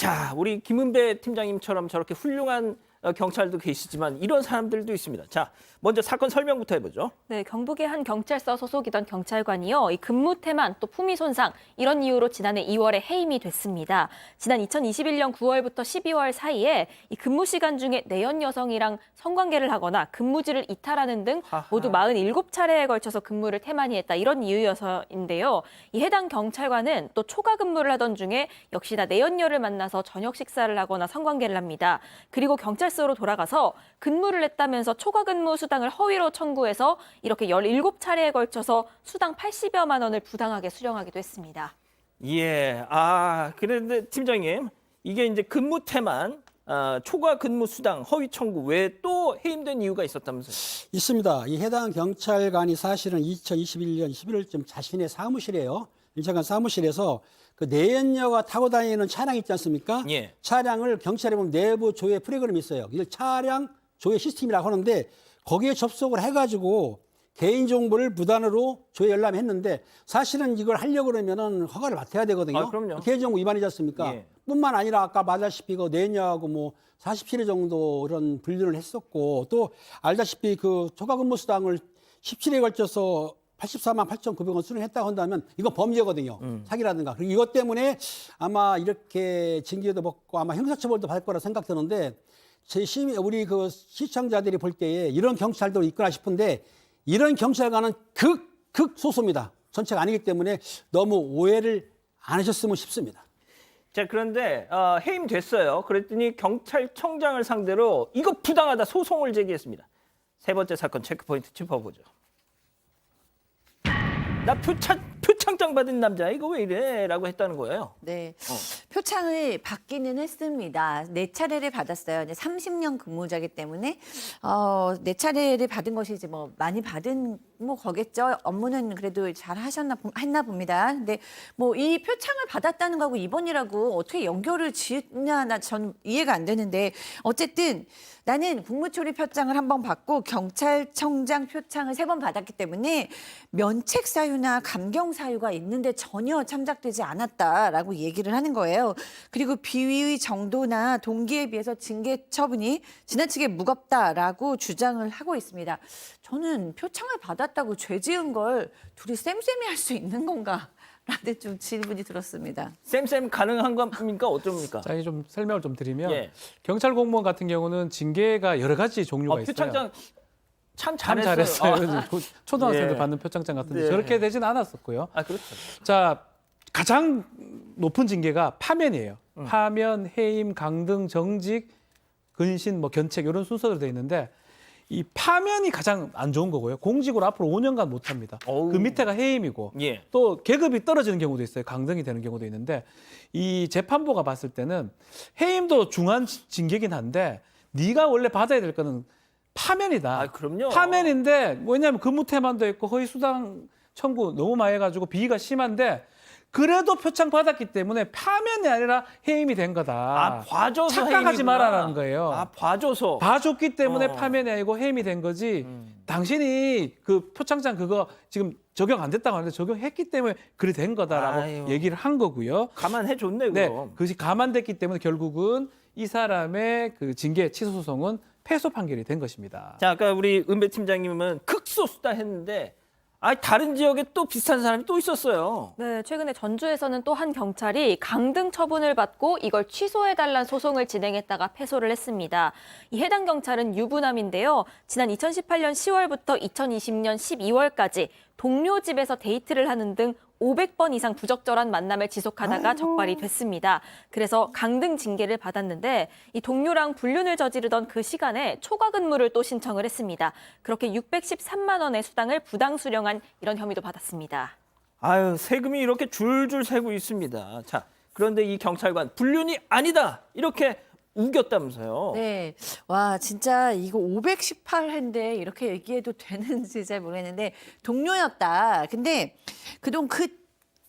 자, 우리 김은배 팀장님처럼 저렇게 훌륭한 경찰도 계시지만 이런 사람들도 있습니다. 자, 먼저 사건 설명부터 해보죠. 네, 경북의 한 경찰서 소속이던 경찰관이요. 이 근무 태만 또 품위 손상 이런 이유로 지난해 2월에 해임이 됐습니다. 지난 2021년 9월부터 12월 사이에 이 근무 시간 중에 내연 여성이랑 성관계를 하거나 근무지를 이탈하는 등 모두 47차례에 걸쳐서 근무를 태만히 했다. 이런 이유여서인데요. 이 해당 경찰관은 또 초과 근무를 하던 중에 역시나 내연녀를 만나서 저녁 식사를 하거나 성관계를 합니다. 그리고 경찰서로 돌아가서 근무를 했다면서 초과 근무 수당을 허위로 청구해서 이렇게 17차례에 걸쳐서 수당 80여만 원을 부당하게 수령하기도 했습니다. 예, 그런데 팀장님, 이게 이제 근무 태만, 초과 근무 수당 허위 청구 외에 또 해임된 이유가 있었다면서요? 있습니다. 이 해당 경찰관이 사실은 2021년 11월쯤 자신의 사무실에요. 경찰관 사무실에서 그 내연녀가 타고 다니는 차량 있지 않습니까? 예. 차량을 경찰에 보면 내부 조회 프로그램이 있어요. 이걸 차량 조회 시스템이라고 하는데 거기에 접속을 해가지고 개인정보를 무단으로 조회 열람했는데 사실은 이걸 하려고 그러면은 허가를 맡아야 되거든요. 그럼요. 개인정보 위반이지 않습니까? 예. 뿐만 아니라 아까 말다시피 그 내연녀하고 뭐 47회 정도 이런 분류를 했었고 또 알다시피 그 초과근무 수당을 17회에 걸쳐서 84만 8,900원 수령했다고 한다면 이건 범죄거든요. 사기라든가. 그리고 이것 때문에 아마 이렇게 징계도 받고 아마 형사처벌도 받을 거라 생각되는데 우리 그 시청자들이 볼 때에 이런 경찰도 있구나 싶은데 이런 경찰관은 극소수입니다. 전체가 아니기 때문에 너무 오해를 안 하셨으면 싶습니다. 자, 그런데 해임됐어요. 그랬더니 경찰청장을 상대로 이거 부당하다 소송을 제기했습니다. 세 번째 사건 체크포인트 짚어보죠. 나 표창장 받은 남자 이거 왜 이래? 라고 했다는 거예요. 네, 표창을 받기는 했습니다. 4차례를 받았어요. 이제 30년 근무자이기 때문에 4차례를 받은 것이 이제 뭐 많이 받은 뭐 거겠죠. 업무는 그래도 잘 했나 봅니다. 근데 뭐 이 표창을 받았다는 거하고 이번이라고 어떻게 연결을 지으냐 나 전 이해가 안 되는데 어쨌든 나는 국무초리 표창을 한 번 받고 경찰청장 표창을 3번 받았기 때문에 면책 사유나 감경 사유가 있는데 전혀 참작되지 않았다라고 얘기를 하는 거예요. 그리고 비위의 정도나 동기에 비해서 징계 처분이 지나치게 무겁다라고 주장을 하고 있습니다. 저는 표창을 받았다고 죄 지은 걸 둘이 쌤쌤이 할 수 있는 건가? 라는 좀 질문이 들었습니다. 쌤 가능한 겁니까? 어쩝니까? 자, 좀 설명을 좀 드리면 예. 경찰 공무원 같은 경우는 징계가 여러 가지 종류가 있어요. 표창장 참 참 잘했어요. 잘했어요. 초등학생들 예. 받는 표창장 같은데 네. 저렇게 되진 않았었고요. 그렇죠. 자, 가장 높은 징계가 파면이에요. 파면, 해임, 강등, 정직, 근신, 뭐 견책 이런 순서로 돼 있는데 이 파면이 가장 안 좋은 거고요. 공직으로 앞으로 5년간 못 합니다. 어우. 그 밑에가 해임이고 예. 또 계급이 떨어지는 경우도 있어요. 강등이 되는 경우도 있는데 이 재판부가 봤을 때는 해임도 중한 징계긴 한데 네가 원래 받아야 될 거는 파면이다. 그럼요. 파면인데 왜냐하면 근무태만도 있고 허위수당 청구 너무 많이 해가지고 비위가 심한데 그래도 표창 받았기 때문에 파면이 아니라 해임이 된 거다. 봐줘서 착각하지 해임이구나. 말아라는 거예요. 봐줘서. 봐줬기 때문에 파면이 아니고 해임이 된 거지. 당신이 그 표창장 그거 지금 적용 안 됐다고 하는데 적용했기 때문에 그래 된 거다라고 아유. 얘기를 한 거고요. 감안해줬네, 네, 그럼. 그것이 감안됐기 때문에 결국은 이 사람의 그 징계 취소 소송은 패소 판결이 된 것입니다. 자, 아까 우리 은배 팀장님은 극소수다 했는데 다른 지역에 또 비슷한 사람이 또 있었어요. 네, 최근에 전주에서는 또 한 경찰이 강등 처분을 받고 이걸 취소해달라는 소송을 진행했다가 패소를 했습니다. 이 해당 경찰은 유부남인데요. 지난 2018년 10월부터 2020년 12월까지 동료 집에서 데이트를 하는 등 500번 이상 부적절한 만남을 지속하다가 적발이 됐습니다. 그래서 강등 징계를 받았는데 이 동료랑 불륜을 저지르던 그 시간에 초과 근무를 또 신청을 했습니다. 그렇게 613만 원의 수당을 부당 수령한 이런 혐의도 받았습니다. 세금이 이렇게 줄줄 새고 있습니다. 자, 그런데 이 경찰관 불륜이 아니다 이렇게 우겼다면서요. 네. 와, 진짜 이거 518회인데 이렇게 얘기해도 되는지 잘 모르겠는데 동료였다. 근데 그동안 그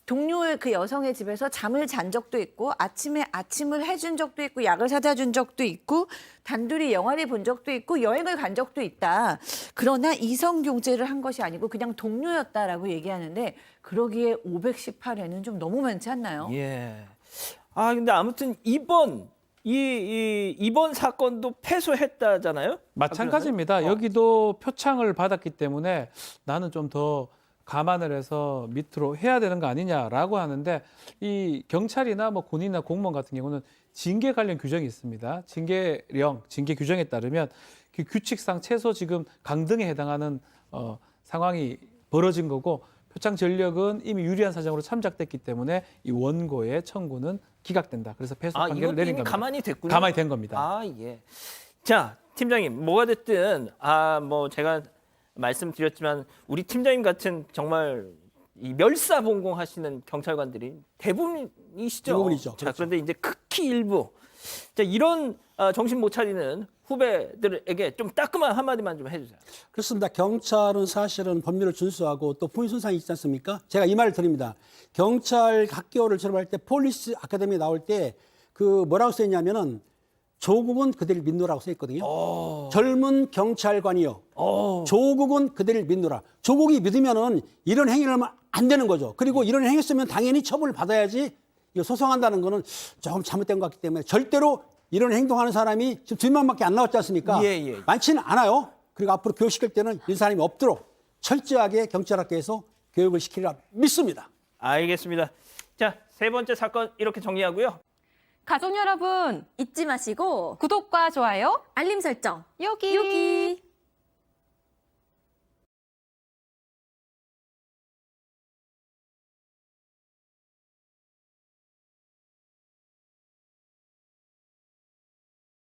동료의 그 여성의 집에서 잠을 잔 적도 있고 아침에 아침을 해준 적도 있고 약을 사다 준 적도 있고 단둘이 영화를 본 적도 있고 여행을 간 적도 있다. 그러나 이성 교제를 한 것이 아니고 그냥 동료였다라고 얘기하는데 그러기에 518회는 좀 너무 많지 않나요? 예. 아 근데 아무튼 이번 이번 사건도 패소했다잖아요. 마찬가지입니다. 여기도 표창을 받았기 때문에 나는 좀 더 감안을 해서 밑으로 해야 되는 거 아니냐라고 하는데 이 경찰이나 뭐 군인이나 공무원 같은 경우는 징계 관련 규정이 있습니다. 징계령, 징계 규정에 따르면 그 규칙상 최소 지금 강등에 해당하는 상황이 벌어진 거고 표창 전력은 이미 유리한 사정으로 참작됐기 때문에 이 원고의 청구는 기각된다. 그래서 패소 아 판결을 이건 내린 이미 겁니다. 가만히 됐군요. 가만히 된 겁니다. 아 예. 자 팀장님 뭐가 됐든 뭐 제가 말씀드렸지만 우리 팀장님 같은 정말 이 멸사봉공하시는 경찰관들이 대부분이시죠. 대부분이죠. 자 그렇죠. 그런데 이제 극히 일부 자 이런 정신 못 차리는 후배들에게 좀 따끔한 한마디만 좀 해주세요. 그렇습니다. 경찰은 사실은 법률을 준수하고 또 품위 손상이 있지 않습니까? 제가 이 말을 드립니다. 경찰 학교를 졸업할 때 폴리스 아카데미 나올 때 그 뭐라고 써 있냐면은 조국은 그들을 믿노라고 써 있거든요. 젊은 경찰관이요. 조국은 그들을 믿노라. 조국이 믿으면은 이런 행위를 하면 안 되는 거죠. 그리고 이런 행위했으면 당연히 처벌을 받아야지. 이거 소송한다는 거는 조금 잘못된 것 같기 때문에 절대로 이런 행동하는 사람이 지금 2명밖에 안 나왔지 않습니까? 예. 많지는 않아요. 그리고 앞으로 교육시킬 때는 이런 사람이 없도록 철저하게 경찰학교에서 교육을 시키리라 믿습니다. 알겠습니다. 자 세 번째 사건 이렇게 정리하고요. 가족 여러분 잊지 마시고 구독과 좋아요, 알림 설정 여기. 여기.